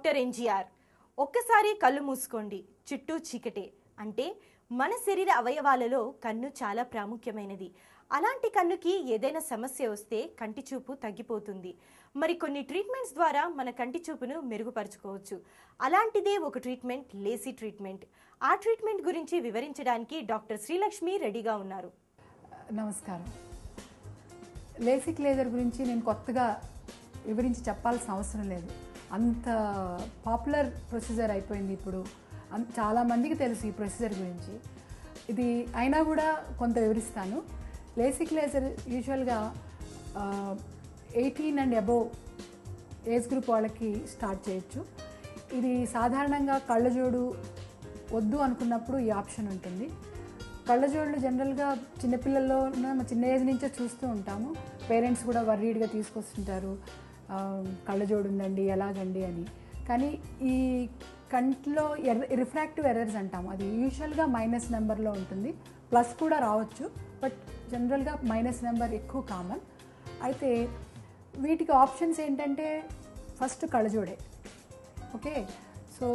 Doctor NGR. ఒక్కసారి కళ్ళు మూసుకోండి, చుట్టూ చీకటే. అంటే మన శరీర అవయవాలలో కన్ను చాలా ప్రాముఖ్యమైనది. అలాంటి కన్నుకి ఏదైనా సమస్య వస్తే కంటి చూపు తగ్గిపోతుంది. మరి కొన్ని ట్రీట్మెంట్స్ ద్వారా మన కంటి చూపును మెరుగుపరచుకోవచ్చు. అలాంటిదే ఒక ట్రీట్మెంట్, లేసీ ట్రీట్మెంట్. ఆ ట్రీట్మెంట్ గురించి వివరించడానికి డాక్టర్ శ్రీలక్ష్మి రెడీగా ఉన్నారు. నమస్కారం. లేసిక్ లేజర్ గురించి నేను కొత్తగా వివరించి చెప్పాల్సిన అవసరం లేదు. అంత పాపులర్ ప్రొసీజర్ అయిపోయింది ఇప్పుడు. చాలామందికి తెలుసు ఈ ప్రొసీజర్ గురించి. ఇది అయినా కూడా కొంత వివరిస్తాను. లేసిక్ లేజర్ యూజువల్గా 18 అండ్ అబోవ్ ఏజ్ గ్రూప్ వాళ్ళకి స్టార్ట్ చేయొచ్చు. ఇది సాధారణంగా కళ్ళజోడు వద్దు అనుకున్నప్పుడు ఈ ఆప్షన్ ఉంటుంది. కళ్ళజోళ్ళు జనరల్గా చిన్నపిల్లల్లో చిన్న ఏజ్ నుంచే చూస్తూ ఉంటాము. పేరెంట్స్ కూడా వర్రీడ్గా తీసుకొస్తుంటారు, కళ్ళజోడు ఉందండి ఎలాగండి అని. కానీ ఈ కంట్లో రిఫ్రాక్టివ్ ఎర్రర్స్ అంటాము. అది యూజువల్గా మైనస్ నెంబర్లో ఉంటుంది, ప్లస్ కూడా రావచ్చు, బట్ జనరల్గా మైనస్ నెంబర్ ఎక్కువ కామన్. అయితే వీటికి ఆప్షన్స్ ఏంటంటే ఫస్ట్ కళ్ళజోడే. ఓకే, సో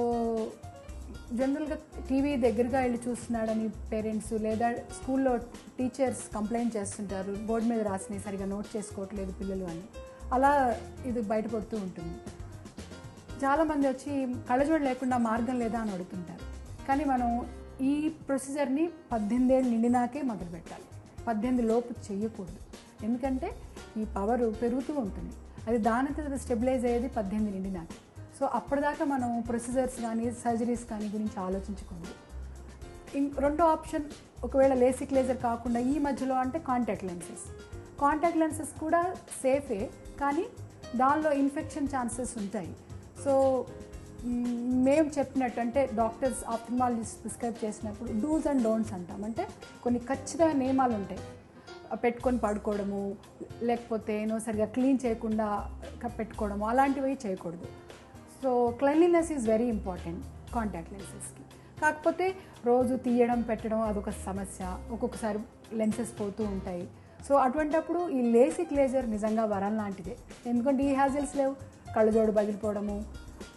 జనరల్గా టీవీ దగ్గరగా వెళ్ళి చూస్తున్నాడని పేరెంట్స్ లేదా స్కూల్లో టీచర్స్ కంప్లైంట్ చేస్తుంటారు, బోర్డు మీద రాసినవి సరిగా నోట్ చేసుకోవట్లేదు పిల్లలు అని. అలా ఇది బయటపడుతూ ఉంటుంది. చాలామంది వచ్చి కళ్ళజోడు లేకుండా మార్గం లేదా అని అడుగుతుంటారు. కానీ మనం ఈ ప్రొసీజర్ని 18 ఏళ్ళు నిండినాకే మొదలు పెట్టాలి. 18 లోపు చెయ్యకూడదు. ఎందుకంటే ఈ పవర్ పెరుగుతూ ఉంటుంది. అది దానితో స్టెబిలైజ్ అయ్యేది 18 నిండినాకే. సో అప్పటిదాకా మనం ప్రొసీజర్స్ కానీ సర్జరీస్ కానీ గురించి ఆలోచించకూడదు. రెండో ఆప్షన్, ఒకవేళ లేసిక్ లేజర్ కాకుండా ఈ మధ్యలో అంటే కాంటాక్ట్ లెన్సెస్. కాంటాక్ట్ లెన్సెస్ కూడా సేఫే, కానీ దానిలో ఇన్ఫెక్షన్ ఛాన్సెస్ ఉంటాయి. సో మేము చెప్పినట్టు అంటే డాక్టర్స్ ఆప్థల్మాలజిస్ట్ ప్రిస్క్రైబ్ చేసినప్పుడు డూస్ అండ్ డోంట్స్ అంటాం. అంటే కొన్ని ఖచ్చితమైన నియమాలు ఉంటాయి. పెట్టుకొని పడుకోవడము, లేకపోతే సరిగా క్లీన్ చేయకుండా పెట్టుకోవడము, అలాంటివి చేయకూడదు. So cleanliness is very important contact లెన్సెస్కి. కాకపోతే రోజు తీయడం పెట్టడం అదొక సమస్య, ఒక్కొక్కసారి లెన్సెస్ పోతూ ఉంటాయి. సో అటువంటప్పుడు ఈ లేసిక్ లేజర్ నిజంగా వరం లాంటిదే. ఎందుకంటే ఈ హ్యాజిల్స్ లేవు. కళ్ళజోడు బదిలిపోవడము,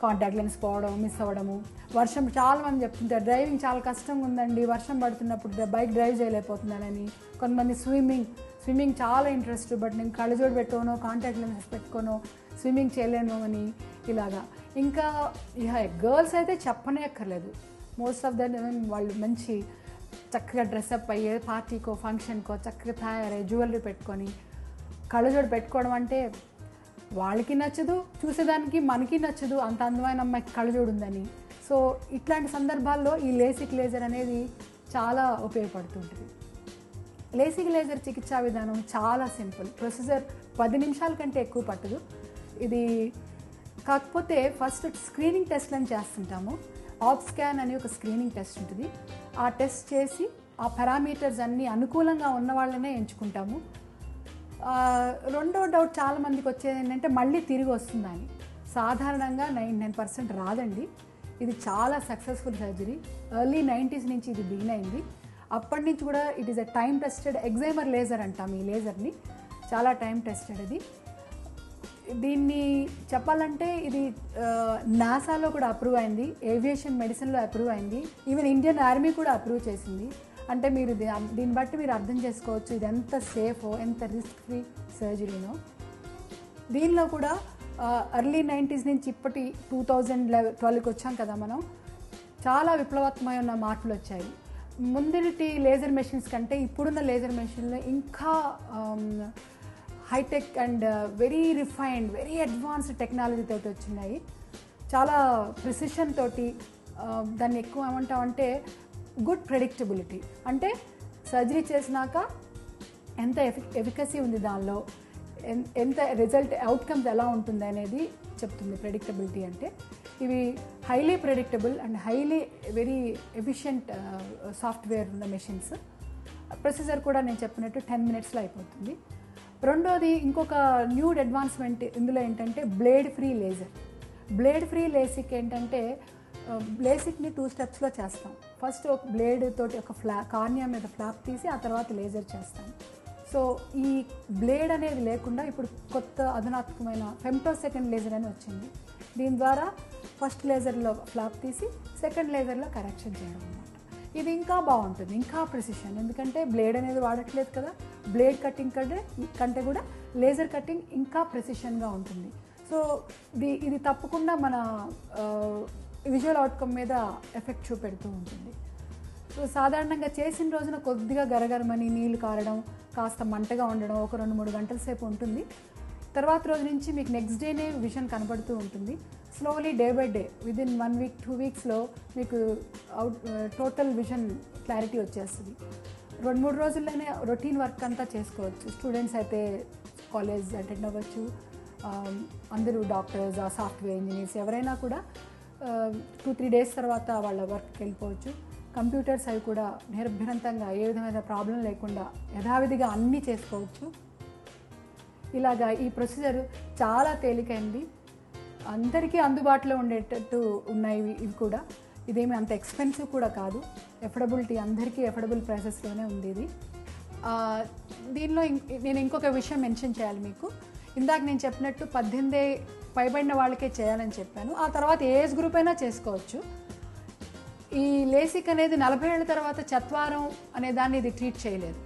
కాంటాక్ట్ లెన్స్ పోవడం, మిస్ అవ్వడము, వర్షం, చాలామంది చెప్తుంటారు డ్రైవింగ్ చాలా కష్టంగా ఉందండి, వర్షం పడుతున్నప్పుడు బైక్ డ్రైవ్ చేయలేకపోతున్నానని. కొంతమంది స్విమ్మింగ్ చాలా ఇంట్రెస్ట్, బట్ నేను కళ్ళజోడు పెట్టుకోనో కాంటాక్ట్ లెన్సెస్ పెట్టుకోనో స్విమ్మింగ్ చేయలేను అని ఇలాగా. ఇంకా గర్ల్స్ అయితే చెప్పనే అక్కర్లేదు. మోస్ట్ ఆఫ్ దట్ వాళ్ళు మంచి చక్కగా డ్రెస్అప్ అయ్యే పార్టీకో ఫంక్షన్కో చక్కగా తయారయ్యి జ్యువెలరీ పెట్టుకొని కళ్ళజోడు పెట్టుకోవడం అంటే వాళ్ళకి నచ్చదు, చూసేదానికి మనకి నచ్చదు, అంత అందమైన అమ్మాయికి కళ్ళజోడు ఉందని. సో ఇట్లాంటి సందర్భాల్లో ఈ లేసిక్ లేజర్ అనేది చాలా ఉపయోగపడుతుంటుంది. లేసిక్ లేజర్ చికిత్సా విధానం చాలా సింపుల్. ప్రొసీజర్ 10 నిమిషాల కంటే ఎక్కువ పట్టదు. ఇది కాకపోతే ఫస్ట్ స్క్రీనింగ్ టెస్ట్లను చేస్తుంటాము. ఆప్స్కాన్ అని ఒక స్క్రీనింగ్ టెస్ట్ ఉంటుంది. ఆ టెస్ట్ చేసి ఆ పారామీటర్స్ అన్నీ అనుకూలంగా ఉన్న వాళ్ళనే ఎంచుకుంటాము. రెండో డౌట్ చాలామందికి వచ్చేది ఏంటంటే మళ్ళీ తిరిగి వస్తుందా అని. సాధారణంగా 99% రాదండి. ఇది చాలా సక్సెస్ఫుల్ సర్జరీ. ఎర్లీ 90s నుంచి ఇది బిగిన్ అయింది. అప్పటి నుంచి కూడా it is a time tested excimer laser అంటాం. ఈ లేజర్ని చాలా టైం టెస్టెడ్. ఇది దీన్ని చెప్పాలంటే ఇది నాసాలో కూడా అప్రూవ్ అయింది, ఏవియేషన్ మెడిసిన్లో అప్రూవ్ అయింది, ఈవెన్ ఇండియన్ ఆర్మీ కూడా అప్రూవ్ చేసింది. అంటే మీరు దీన్ని బట్టి మీరు అర్థం చేసుకోవచ్చు ఇది ఎంత సేఫో, ఎంత రిస్క్ ఫ్రీ సర్జరీనో. దీనిలో కూడా ఎర్లీ 90s నుంచి ఇప్పటి 2012కి వచ్చాం కదా మనం, చాలా విప్లవాత్మకమైన మార్పులు వచ్చాయి. ముందటి లేజర్ మెషిన్స్ కంటే ఇప్పుడున్న లేజర్ మెషిన్లో ఇంకా hitech and very refined, very advanced technology తోటి వచ్చినాయి. చాలా ప్రిసిషన్ తోటి దాన్ని ఎక్కువ ఏమంటామంటే గుడ్ ప్రెడిక్టబిలిటీ. అంటే సర్జరీ చేసినాక ఎంత ఎఫికసీ ఉంది దానిలో, ఎంత రిజల్ట్ అవుట్కమ్స్ ఎలా ఉంటుంది అనేది చెప్తుంది ప్రెడిక్టబిలిటీ. అంటే ఇవి highly predictable and highly very efficient software ఉన్న మెషిన్స్. ప్రొసీజర్ కూడా నేను చెప్పినట్టు 10 minutesలో అయిపోతుంది. రెండోది ఇంకొక న్యూ అడ్వాన్స్మెంట్ ఇందులో ఏంటంటే blade free laser. Blade free LASIK ఏంటంటే లేసిక్ని 2 స్టెప్స్లో చేస్తాం. ఫస్ట్ ఒక బ్లేడ్ తోటి ఒక కార్నియా మీద ఫ్లాప్ తీసి ఆ తర్వాత లేజర్ చేస్తాం. సో ఈ బ్లేడ్ అనేది లేకుండా ఇప్పుడు కొత్త అధునాత్మకమైన ఫెమ్టోసెకండ్ లేజర్ అని వచ్చింది. దీని ద్వారా ఫస్ట్ లేజర్లో ఫ్లాప్ తీసి సెకండ్ లేజర్లో కరెక్షన్ చేయడం అనమాట. ఇది ఇంకా బాగుంటుంది, ఇంకా ప్రెసిషన్, ఎందుకంటే బ్లేడ్ అనేది వాడట్లేదు కదా. బ్లేడ్ కటింగ్ కంటే కూడా లేజర్ కటింగ్ ఇంకా ప్రెసిషన్గా ఉంటుంది. సో ఇది తప్పకుండా మన విజువల్ అవుట్కమ్ మీద ఎఫెక్ట్ చూపెడుతూ ఉంటుంది. సో సాధారణంగా చేసిన రోజున కొద్దిగా గరగరమని నీళ్లు కారడం, కాస్త మంటగా ఉండడం ఒక 2-3 గంటల సేపు ఉంటుంది. తర్వాత రోజు నుంచి మీకు నెక్స్ట్ డేనే విజన్ కనబడుతూ ఉంటుంది. Slowly day by day within 1 week 2 వీక్స్లో మీకు టోటల్ విజన్ క్లారిటీ వచ్చేస్తుంది. 2-3 రోజుల్లోనే రొటీన్ వర్క్ అంతా చేసుకోవచ్చు. స్టూడెంట్స్ అయితే కాలేజ్ అటెండ్ అవ్వచ్చు, అందరూ డాక్టర్స్, సాఫ్ట్వేర్ ఇంజనీర్స్ ఎవరైనా కూడా 2-3 డేస్ తర్వాత వాళ్ళ వర్క్కి వెళ్ళిపోవచ్చు. కంప్యూటర్స్ అవి కూడా నిర్భ్యంతంగా ఏ విధమైన ప్రాబ్లం లేకుండా యథావిధిగా అన్నీ చేసుకోవచ్చు. ఇలాగా ఈ ప్రొసీజర్ చాలా తేలికైంది, అందరికీ అందుబాటులో ఉండేటట్టు ఉన్నాయి ఇవి కూడా. ఇదేమి అంత ఎక్స్పెన్సివ్ కూడా కాదు, ఎఫర్డబిలిటీ అందరికీ ఎఫర్డబుల్ ప్రైసెస్లోనే ఉంది ఇది. దీనిలో నేను ఇంకొక విషయం మెన్షన్ చేయాలి మీకు. ఇందాక నేను చెప్పినట్టు 18 పైబడిన వాళ్ళకే చేయాలని చెప్పాను. ఆ తర్వాత ఏజ్ గ్రూప్ అయినా చేసుకోవచ్చు. ఈ లేసిక్ అనేది 40 ఏళ్ళ తర్వాత చత్వారం అనే దాన్ని ఇది ట్రీట్ చేయలేదు.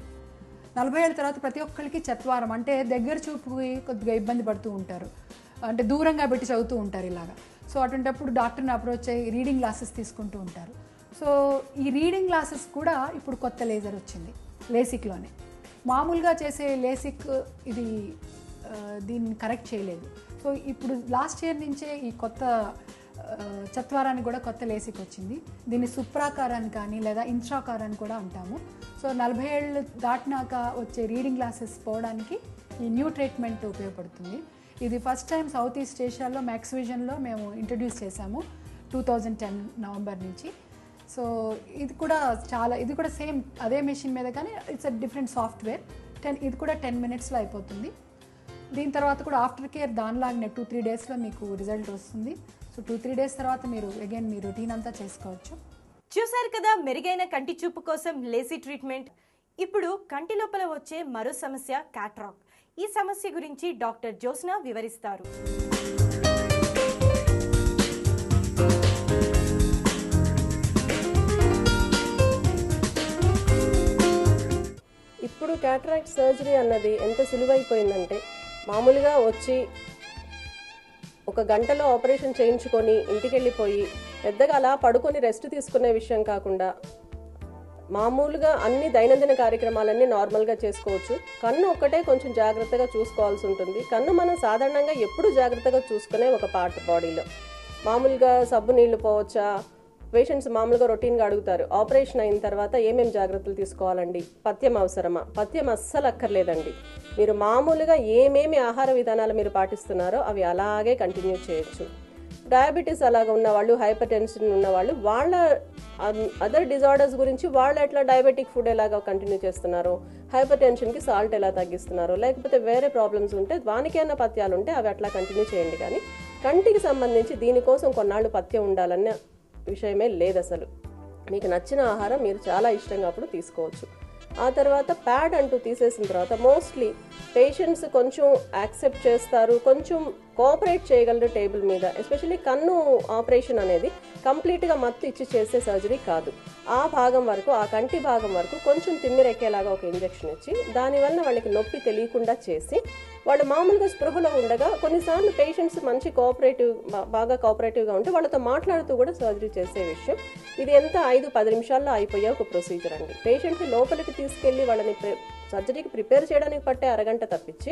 40 ఏళ్ళ తర్వాత ప్రతి ఒక్కరికి చత్వారం అంటే దగ్గర చూపుకి కొద్దిగా ఇబ్బంది పడుతూ ఉంటారు, అంటే దూరంగా పెట్టి చదువుతూ ఉంటారు ఇలాగా. సో అటువంటిప్పుడు డాక్టర్ని అప్రోచ్ అయ్యి రీడింగ్ గ్లాసెస్ తీసుకుంటూ ఉంటారు. సో ఈ రీడింగ్ గ్లాసెస్ కూడా ఇప్పుడు కొత్త లేజర్ వచ్చింది లేసిక్లోనే. మామూలుగా చేసే లేసిక్ ఇది దీన్ని కరెక్ట్ చేయలేదు. సో ఇప్పుడు లాస్ట్ ఇయర్ నుంచే ఈ కొత్త చత్వారానికి కూడా కొత్త లేసిక్ వచ్చింది. దీన్ని సుప్రాకారాన్ని కానీ లేదా ఇంట్రాకారాన్ని కూడా అంటాము. సో 40 ఏళ్ళు దాటినాక వచ్చే రీడింగ్ గ్లాసెస్ పోవడానికి ఈ న్యూ ట్రీట్మెంట్ ఉపయోగపడుతుంది. ఇది ఫస్ట్ టైం సౌత్ ఈస్ట్ ఏషియాలో మ్యాక్స్ విజన్లో మేము ఇంట్రడ్యూస్ చేశాము 2010 నవంబర్ నుంచి. సో ఇది కూడా సేమ్ అదే మెషిన్ మీద, కానీ ఇట్స్ అ డిఫరెంట్ సాఫ్ట్వేర్. ఇది కూడా 10 మినిట్స్లో అయిపోతుంది. దీని తర్వాత కూడా ఆఫ్టర్ కేర్ దానిలాగానే 2-3 డేస్లో మీకు రిజల్ట్ వస్తుంది. సో 2-3 డేస్ తర్వాత మీరు అగైన్ మీ రొటీన్ అంతా చేసుకోవచ్చు. చూసారు కదా మెరుగైన కంటి చూపు కోసం లేజీ ట్రీట్మెంట్. ఇప్పుడు కంటి లోపల వచ్చే మరో సమస్య క్యాట్రాక్. ఈ సమస్య గురించి డాక్టర్ జ్యోత్స్న వివరిస్తారు. ఇప్పుడు క్యాట్రాక్ట్ సర్జరీ అన్నది ఎంత సులువైపోయిందంటే, మామూలుగా వచ్చి 1 గంటలో ఆపరేషన్ చేయించుకొని ఇంటికి వెళ్ళిపోయి పెద్దగా అలా పడుకొని రెస్ట్ తీసుకునే విషయం కాకుండా మామూలుగా అన్ని దైనందిన కార్యక్రమాలన్నీ నార్మల్గా చేసుకోవచ్చు. కన్ను ఒక్కటే కొంచెం జాగ్రత్తగా చూసుకోవాల్సి ఉంటుంది. కన్ను మనం సాధారణంగా ఎప్పుడు జాగ్రత్తగా చూసుకునే ఒక పార్ట్ బాడీలో. మామూలుగా సబ్బు నీళ్లు పోవచ్చా, పేషెంట్స్ మామూలుగా రొటీన్గా అడుగుతారు, ఆపరేషన్ అయిన తర్వాత ఏమేమి జాగ్రత్తలు తీసుకోవాలండి, పథ్యం అవసరమా? పథ్యం అస్సలు అక్కర్లేదండి. మీరు మామూలుగా ఏమేమి ఆహార విధానాలు మీరు పాటిస్తున్నారో అవి అలాగే కంటిన్యూ చేయొచ్చు. డయాబెటీస్ అలాగా ఉన్నవాళ్ళు, హైపర్ టెన్షన్ ఉన్నవాళ్ళు, వాళ్ళ అదర్ డిజార్డర్స్ గురించి వాళ్ళు ఎట్లా డయాబెటిక్ ఫుడ్ ఎలాగ కంటిన్యూ చేస్తున్నారో, హైపర్ టెన్షన్కి సాల్ట్ ఎలా తగ్గిస్తున్నారో, లేకపోతే వేరే ప్రాబ్లమ్స్ ఉంటే దానికైనా పథ్యాలు ఉంటే అవి అట్లా కంటిన్యూ చేయండి. కానీ కంటికి సంబంధించి దీనికోసం కొన్నాళ్ళు పథ్యం ఉండాలన్న విషయమే లేదు అసలు. మీకు నచ్చిన ఆహారం మీరు చాలా ఇష్టంగా అప్పుడు తీసుకోవచ్చు. ఆ తర్వాత ప్యాడ్ అంటూ తీసేసిన తర్వాత మోస్ట్లీ పేషెంట్స్ కొంచెం యాక్సెప్ట్ చేస్తారు, కొంచెం కోఆపరేట్ చేయగలరు టేబుల్ మీద. ఎస్పెషల్లీ కన్ను ఆపరేషన్ అనేది కంప్లీట్గా మత్తు ఇచ్చి చేసే సర్జరీ కాదు. ఆ భాగం వరకు, ఆ కంటి భాగం వరకు కొంచెం తిమ్మిరెక్కేలాగా ఒక ఇంజెక్షన్ ఇచ్చి దానివల్ల వాళ్ళకి నొప్పి తెలియకుండా చేసి వాళ్ళు మామూలుగా స్పృహలో ఉండగా, కొన్నిసార్లు పేషెంట్స్ మంచి బాగా కోఆపరేటివ్గా ఉంటే వాళ్ళతో మాట్లాడుతూ కూడా సర్జరీ చేసే విషయం. ఇది ఎంత 5-10 నిమిషాల్లో అయిపోయే ఒక ప్రొసీజర్ అండి. పేషెంట్ని లోపలికి తీసుకెళ్ళి వాళ్ళని సర్జరీకి ప్రిపేర్ చేయడానికి పట్టే అరగంట తప్పించి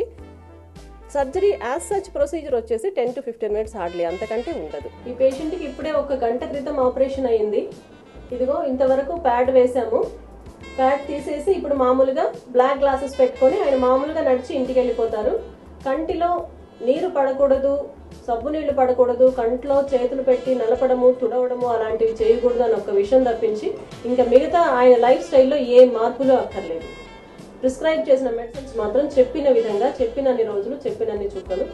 సర్జరీ యాజ్ సచ్ ప్రొసీజర్ వచ్చేసి 10 to 15 మినిట్స్ హార్డ్లీ, అంతకంటే ఉండదు. ఈ పేషెంట్కి ఇప్పుడే 1 గంట క్రితం ఆపరేషన్ అయ్యింది. ఇదిగో ఇంతవరకు ప్యాడ్ వేసాము. ప్యాడ్ తీసేసి ఇప్పుడు మామూలుగా బ్లాక్ గ్లాసెస్ పెట్టుకొని ఆయన మామూలుగా నడిచి ఇంటికి వెళ్ళిపోతారు. కంటిలో నీరు పడకూడదు, సబ్బు నీళ్లు పడకూడదు, కంట్లో చేతులు పెట్టి నలపడము, తుడవడము అలాంటివి చేయకూడదు అని ఒక విషయం తప్పించి ఇంకా మిగతా ఆయన లైఫ్ స్టైల్లో ఏ మార్పులు అక్కర్లేదు. ప్రిస్క్రైబ్ చేసిన మెడిసిన్స్ మాత్రం చెప్పిన విధంగా, చెప్పినన్ని రోజులు, చెప్పినన్ని చుక్కలు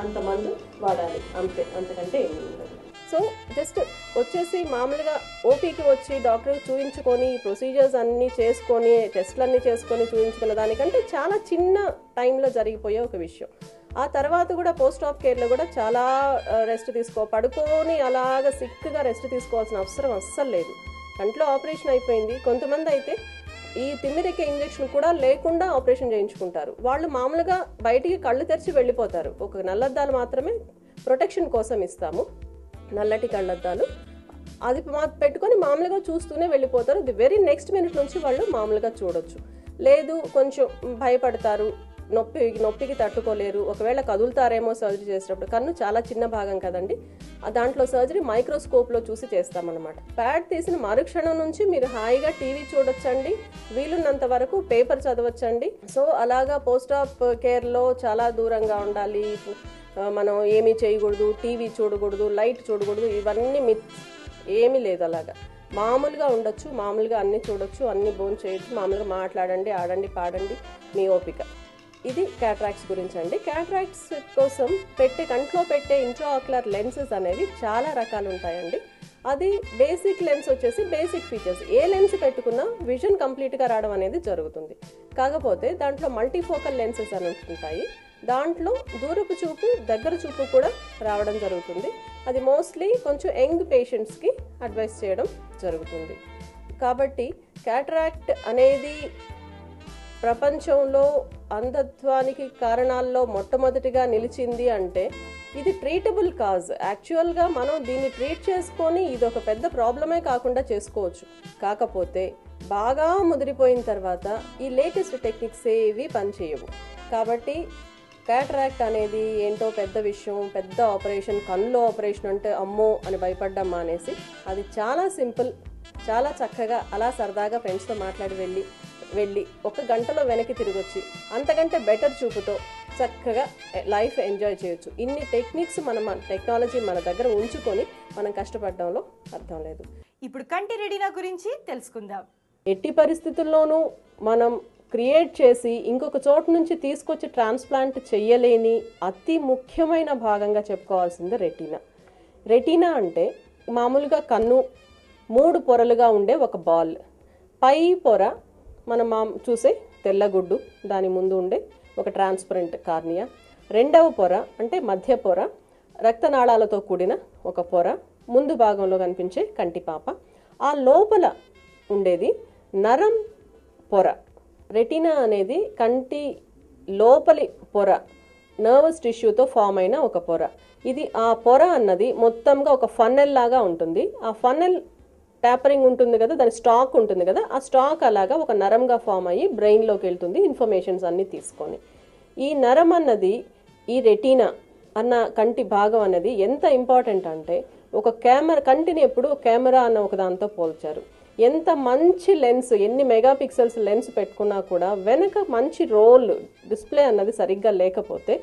అంతమంది వాడాలి, అంతే, అంతకంటే ఏమి ఉండదు. సో జస్ట్ వచ్చేసి మామూలుగా ఓపీకి వచ్చి డాక్టర్కి చూయించుకొని ప్రొసీజర్స్ అన్నీ చేసుకొని టెస్ట్లు అన్నీ చేసుకొని చూయించుకున్న దానికంటే చాలా చిన్న టైంలో జరిగిపోయే ఒక విషయం. ఆ తర్వాత కూడా పోస్ట్ ఆఫ్ కేర్లో కూడా చాలా రెస్ట్ పడుకొని అలాగా సిక్గా రెస్ట్ తీసుకోవాల్సిన అవసరం అస్సలు లేదు. కంట్లో ఆపరేషన్ అయిపోయింది. కొంతమంది అయితే ఈ తిమ్మిరెక్కే ఇంజెక్షన్ కూడా లేకుండా ఆపరేషన్ చేయించుకుంటారు. వాళ్ళు మామూలుగా బయటికి కళ్ళు తెరిచి వెళ్ళిపోతారు. ఒక నల్లద్దాలు మాత్రమే ప్రొటెక్షన్ కోసం ఇస్తాము, నల్లటి కళ్ళద్దాలు. అది పెట్టుకొని మామూలుగా చూస్తూనే వెళ్ళిపోతారు. ది వెరీ నెక్స్ట్ మినిట్ నుంచి వాళ్ళు మామూలుగా చూడొచ్చు. లేదు కొంచెం భయపడతారు, నొప్పికి తట్టుకోలేరు, ఒకవేళ కదులుతారేమో సర్జరీ చేసేటప్పుడు. కన్ను చాలా చిన్న భాగం కదండి, దాంట్లో సర్జరీ మైక్రోస్కోప్లో చూసి చేస్తామన్నమాట. ప్యాడ్ తీసిన మరుక్షణం నుంచి మీరు హాయిగా టీవీ చూడొచ్చండి, వీలున్నంత వరకు పేపర్ చదవచ్చండి. సో అలాగా పోస్ట్ ఆఫ్ కేర్లో చాలా దూరంగా ఉండాలి, మనం ఏమీ చేయకూడదు, టీవీ చూడకూడదు, లైట్ చూడకూడదు, ఇవన్నీ ఏమీ లేదు. అలాగా మామూలుగా ఉండొచ్చు, మామూలుగా అన్నీ చూడొచ్చు, అన్ని భోజనం చేయొచ్చు, మామూలుగా మాట్లాడండి, ఆడండి, పాడండి, మీ ఓపిక. ఇది క్యాట్రాక్ట్స్ గురించి అండి. క్యాట్రాక్ట్స్ కోసం కంట్లో పెట్టే ఇంట్రాఆక్యులర్ లెన్సెస్ అనేవి చాలా రకాలు ఉంటాయండి. అది బేసిక్ లెన్స్ వచ్చేసి బేసిక్ ఫీచర్స్, ఏ లెన్స్ పెట్టుకున్నా విజన్ కంప్లీట్గా రావడం అనేది జరుగుతుంది. కాకపోతే దాంట్లో మల్టీఫోకల్ లెన్సెస్ అని ఉంటాయి. దాంట్లో దూరపు చూపు, దగ్గర చూపు కూడా రావడం జరుగుతుంది. అది మోస్ట్లీ కొంచెం యంగ్ పేషెంట్స్కి అడ్వైస్ చేయడం జరుగుతుంది. కాబట్టి క్యాట్రాక్ట్ అనేది ప్రపంచంలో అంధత్వానికి కారణాల్లో మొట్టమొదటిగా నిలిచింది అంటే ఇది ట్రీటబుల్ కాజ్. యాక్చువల్గా మనం దీన్ని ట్రీట్ చేసుకొని ఇది ఒక పెద్ద ప్రాబ్లమే కాకుండా చేసుకోవచ్చు. కాకపోతే బాగా ముదిరిపోయిన తర్వాత ఈ లేటెస్ట్ టెక్నిక్స్ ఏవి పనిచేయవు. కాబట్టి క్యాట్రాక్ట్ అనేది ఏంటో పెద్ద విషయం, పెద్ద ఆపరేషన్, కన్నులో ఆపరేషన్ అంటే అమ్మో అని భయపడ్డం మానేసి అది చాలా సింపుల్, చాలా చక్కగా అలా సరదాగా ఫ్రెండ్స్తో మాట్లాడి వెళ్ళి 1 గంటలో వెనక్కి తిరిగొచ్చి అంతకంటే బెటర్ చూపుతో చక్కగా లైఫ్ ఎంజాయ్ చేయొచ్చు. ఇన్ని టెక్నిక్స్ టెక్నాలజీ మన దగ్గర ఉంచుకొని మనం కష్టపడడంలో అర్థం లేదు. ఇప్పుడు కంటి రెటీనా గురించి తెలుసుకుందాం. ఎట్టి పరిస్థితుల్లోనూ మనం క్రియేట్ చేసి ఇంకొక చోటు నుంచి తీసుకొచ్చి ట్రాన్స్ప్లాంట్ చెయ్యలేని అతి ముఖ్యమైన భాగంగా చెప్పుకోవాల్సింది రెటీనా. రెటీనా అంటే మామూలుగా కన్ను 3 పొరలుగా ఉండే ఒక బాల్. పై పొర మనం చూసే తెల్లగుడ్డు, దాని ముందు ఉండే ఒక ట్రాన్స్పరెంట్ కార్నియా. రెండవ పొర అంటే మధ్య పొర, రక్తనాళాలతో కూడిన ఒక పొర, ముందు భాగంలో కనిపించే కంటిపాప. ఆ లోపల ఉండేది నరం పొర. రెటీనా అనేది కంటి లోపలి పొర, నర్వస్ టిష్యూతో ఫామ్ అయిన ఒక పొర. ఇది ఆ పొర అన్నది మొత్తంగా ఒక ఫన్నెల్ లాగా ఉంటుంది. ఆ ఫన్నెల్ ట్యాపరింగ్ ఉంటుంది కదా, దాని స్టాక్ ఉంటుంది కదా, ఆ స్టాక్ అలాగా ఒక నరంగా ఫామ్ అయ్యి బ్రెయిన్లోకి వెళ్తుంది ఇన్ఫర్మేషన్స్ అన్నీ తీసుకొని. ఈ నరం అన్నది, ఈ రెటీనా అన్న కంటి భాగం అన్నది ఎంత ఇంపార్టెంట్ అంటే ఒక కంటిని ఎప్పుడు కెమెరా అన్న ఒక దాంతో పోల్చారు. ఎంత మంచి లెన్స్, ఎన్ని మెగాపిక్సెల్స్ లెన్స్ పెట్టుకున్నా కూడా వెనక మంచి రోల్ డిస్ప్లే అన్నది సరిగ్గా లేకపోతే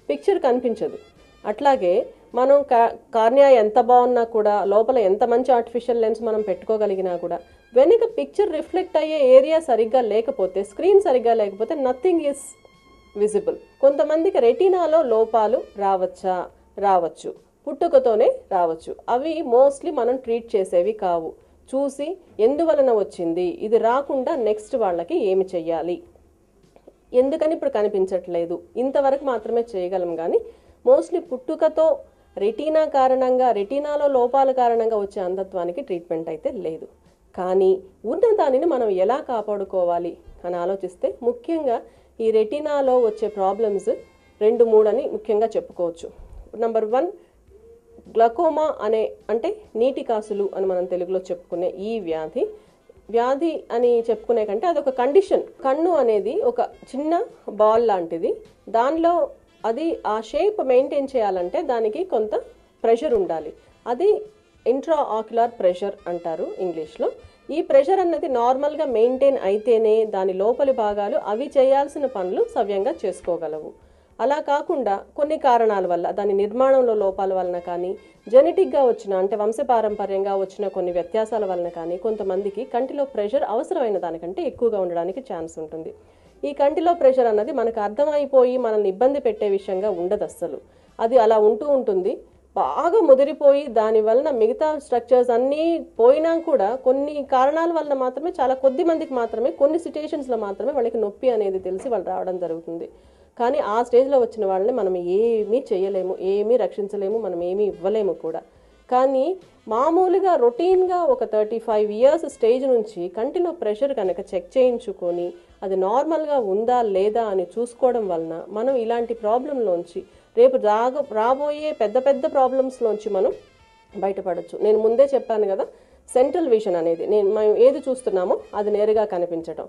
పిక్చర్ కనిపించదు. అట్లాగే మనం కార్నియా ఎంత బాగున్నా కూడా, లోపల ఎంత మంచి ఆర్టిఫిషియల్ లెన్స్ మనం పెట్టుకోగలిగినా కూడా వెనక పిక్చర్ రిఫ్లెక్ట్ అయ్యే ఏరియా సరిగ్గా లేకపోతే, స్క్రీన్ సరిగ్గా లేకపోతే నథింగ్ ఈజ్ విజిబుల్. కొంతమందికి రెటీనాలో లోపాలు రావచ్చు, పుట్టుకతోనే రావచ్చు. అవి మోస్ట్లీ మనం ట్రీట్ చేసేవి కావు. చూసి ఎందువలన వచ్చింది, ఇది రాకుండా నెక్స్ట్ వాళ్ళకి ఏమి చెయ్యాలి, ఎందుకని ఇప్పుడు కనిపించట్లేదు, ఇంతవరకు మాత్రమే చేయగలం. కానీ మోస్ట్లీ పుట్టుకతో రెటీనా కారణంగా, రెటీనాలో లోపాల కారణంగా వచ్చే అంధత్వానికి ట్రీట్మెంట్ అయితే లేదు. కానీ ఉన్న దానిని మనం ఎలా కాపాడుకోవాలి అని ఆలోచిస్తే ముఖ్యంగా ఈ రెటీనాలో వచ్చే ప్రాబ్లమ్స్ 2-3 అని ముఖ్యంగా చెప్పుకోవచ్చు. నంబర్ 1 గ్లకోమా అంటే నీటి కాసులు అని మనం తెలుగులో చెప్పుకునే ఈ వ్యాధి అని చెప్పుకునే కంటే అదొక కండిషన్. కన్ను అనేది ఒక చిన్న బాల్ లాంటిది. దానిలో అది ఆ షేప్ మెయింటైన్ చేయాలంటే దానికి కొంత ప్రెషర్ ఉండాలి. అది ఇంట్రా ఆక్యులర్ ప్రెషర్ అంటారు ఇంగ్లీష్లో. ఈ ప్రెషర్ అన్నది నార్మల్గా మెయింటైన్ అయితేనే దాని లోపలి భాగాలు అవి చేయాల్సిన పనులు సవ్యంగా చేసుకోగలవు. అలా కాకుండా కొన్ని కారణాల వల్ల, దాని నిర్మాణంలో లోపాల వలన కానీ, జెనెటిక్గా వచ్చిన అంటే వంశపారంపర్యంగా వచ్చిన కొన్ని వ్యత్యాసాల వలన కానీ కొంతమందికి కంటిలో ప్రెషర్ అవసరమైన దానికంటే ఎక్కువగా ఉండడానికి ఛాన్స్ ఉంటుంది. ఈ కంటిలో ప్రెషర్ అన్నది మనకు అర్థమైపోయి మనల్ని ఇబ్బంది పెట్టే విషయంగా ఉండదు అస్సలు. అది అలా ఉంటుంది. బాగా ముదిరిపోయి దాని వలన మిగతా స్ట్రక్చర్స్ అన్నీ పోయినా కూడా కొన్ని కారణాల వలన మాత్రమే, చాలా కొద్ది మందికి మాత్రమే, కొన్ని సిచ్యుయేషన్స్లో మాత్రమే వాళ్ళకి నొప్పి అనేది తెలిసి వాళ్ళు రావడం జరుగుతుంది. కానీ ఆ స్టేజ్లో వచ్చిన వాళ్ళని మనం ఏమీ చేయలేము, ఏమీ రక్షించలేము, మనం ఏమీ ఇవ్వలేము కూడా. కానీ మామూలుగా రొటీన్గా ఒక 35 ఇయర్స్ స్టేజ్ నుంచి కంటిలో ప్రెషర్ కనుక చెక్ చేయించుకొని అది నార్మల్గా ఉందా లేదా అని చూసుకోవడం వలన మనం ఇలాంటి ప్రాబ్లంలోంచి రేపు రాబోయే పెద్ద పెద్ద ప్రాబ్లమ్స్లోంచి మనం బయటపడవచ్చు. నేను ముందే చెప్పాను కదా, సెంట్రల్ విజన్ అనేది మనం ఏది చూస్తున్నామో అది నేరుగా కనిపించడం,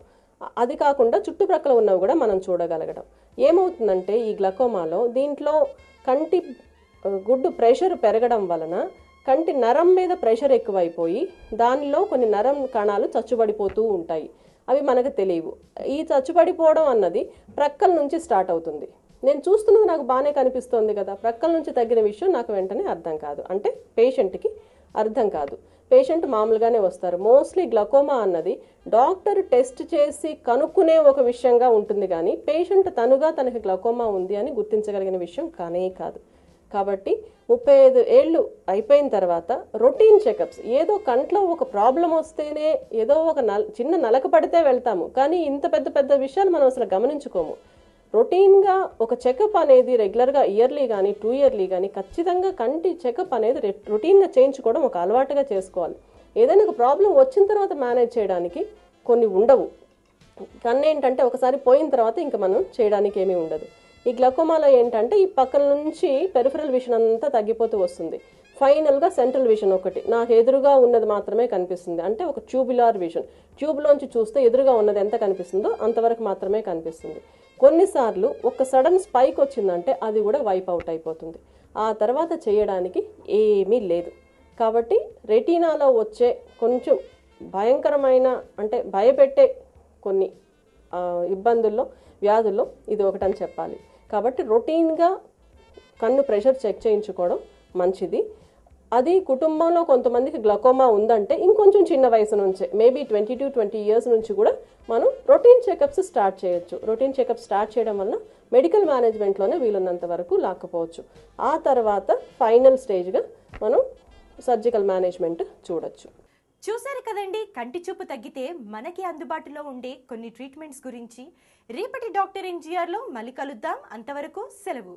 అది కాకుండా చుట్టుప్రక్కల ఉన్నవి కూడా మనం చూడగలగడం. ఏమవుతుందంటే ఈ గ్లకోమాలో దీంట్లో కంటి గుడ్డు ప్రెషర్ పెరగడం వలన కంటి నరం మీద ప్రెషర్ ఎక్కువైపోయి దానిలో కొన్ని నరం కణాలు చచ్చుబడిపోతూ ఉంటాయి. అవి మనకు తెలియవు. ఈ చచ్చుబడిపోవడం అన్నది ప్రక్కల నుంచి స్టార్ట్ అవుతుంది. నేను చూస్తున్నది నాకు బాగానే కనిపిస్తోంది కదా, ప్రక్కల నుంచి తగ్గిన విషయం నాకు వెంటనే అర్థం కాదు, అంటే పేషెంట్కి అర్థం కాదు. పేషెంట్ మామూలుగానే వస్తారు. మోస్ట్లీ గ్లకోమా అన్నది డాక్టర్ టెస్ట్ చేసి కనుక్కునే ఒక విషయంగా ఉంటుంది, కానీ పేషెంట్ తనుగా తనకి గ్లకోమా ఉంది అని గుర్తించగలిగిన విషయం కానే కాదు. కాబట్టి 35 ఏళ్ళు అయిపోయిన తర్వాత రొటీన్ చెకప్స్, ఏదో కంట్లో ఒక ప్రాబ్లం వస్తేనే ఏదో ఒక చిన్న నలక పడితే వెళ్తాము, కానీ ఇంత పెద్ద పెద్ద విషయాలు మనం అసలు గమనించుకోము. రొటీన్గా ఒక చెకప్ అనేది రెగ్యులర్గా ఇయర్లీ కానీ 2 ఇయర్లీ కానీ ఖచ్చితంగా కంటి చెకప్ అనేది రొటీన్గా చేయించుకోవడం ఒక అలవాటుగా చేసుకోవాలి. ఏదైనా ఒక ప్రాబ్లం వచ్చిన తర్వాత మేనేజ్ చేయడానికి కొన్ని ఉండవు. కన్ను ఏంటంటే ఒకసారి పోయిన తర్వాత ఇంకా మనం చేయడానికి ఏమీ ఉండదు. ఈ గ్లకోమాలో ఏంటంటే ఈ పక్కన నుంచి పెరిఫరల్ విజన్ అంతా తగ్గిపోతూ వస్తుంది. ఫైనల్గా సెంట్రల్ విజన్ ఒకటి నాకు ఎదురుగా ఉన్నది మాత్రమే కనిపిస్తుంది, అంటే ఒక ట్యూబులార్ విజన్. ట్యూబ్లోంచి చూస్తే ఎదురుగా ఉన్నది ఎంత కనిపిస్తుందో అంతవరకు మాత్రమే కనిపిస్తుంది. కొన్నిసార్లు ఒక సడన్ స్పైక్ వచ్చిందంటే అది కూడా వైప్ అవుట్ అయిపోతుంది. ఆ తర్వాత చేయడానికి ఏమీ లేదు. కాబట్టి రెటీనాలో వచ్చే కొంచెం భయంకరమైన, అంటే భయపెట్టే కొన్ని ఇబ్బందుల్లో, వ్యాధుల్లో ఇది ఒకటని చెప్పాలి. కాబట్టి రొటీన్గా కన్ను ప్రెషర్ చెక్ చేయించుకోవడం మంచిది. అది కుటుంబంలో కొంతమందికి గ్లకోమా ఉందంటే ఇంకొంచెం చిన్న వయసు నుంచే, మేబీ 20 ఇయర్స్ నుంచి కూడా మనం రొటీన్ చెకప్స్ స్టార్ట్ చేయొచ్చు. రొటీన్ చెకప్ స్టార్ట్ చేయడం వల్ల మెడికల్ మేనేజ్మెంట్లోనే వీలున్నంత వరకు లాక్కపోవచ్చు. ఆ తర్వాత ఫైనల్ స్టేజ్గా మనం సర్జికల్ మేనేజ్మెంట్ చూడొచ్చు. చూశారు కదండి, కంటి చూపు తగ్గితే మనకి అందుబాటులో ఉండే కొన్ని ట్రీట్మెంట్స్ గురించి. రేపటి డాక్టర్ ఎన్టీఆర్లో మళ్ళీ కలుద్దాం. అంతవరకు సెలవు.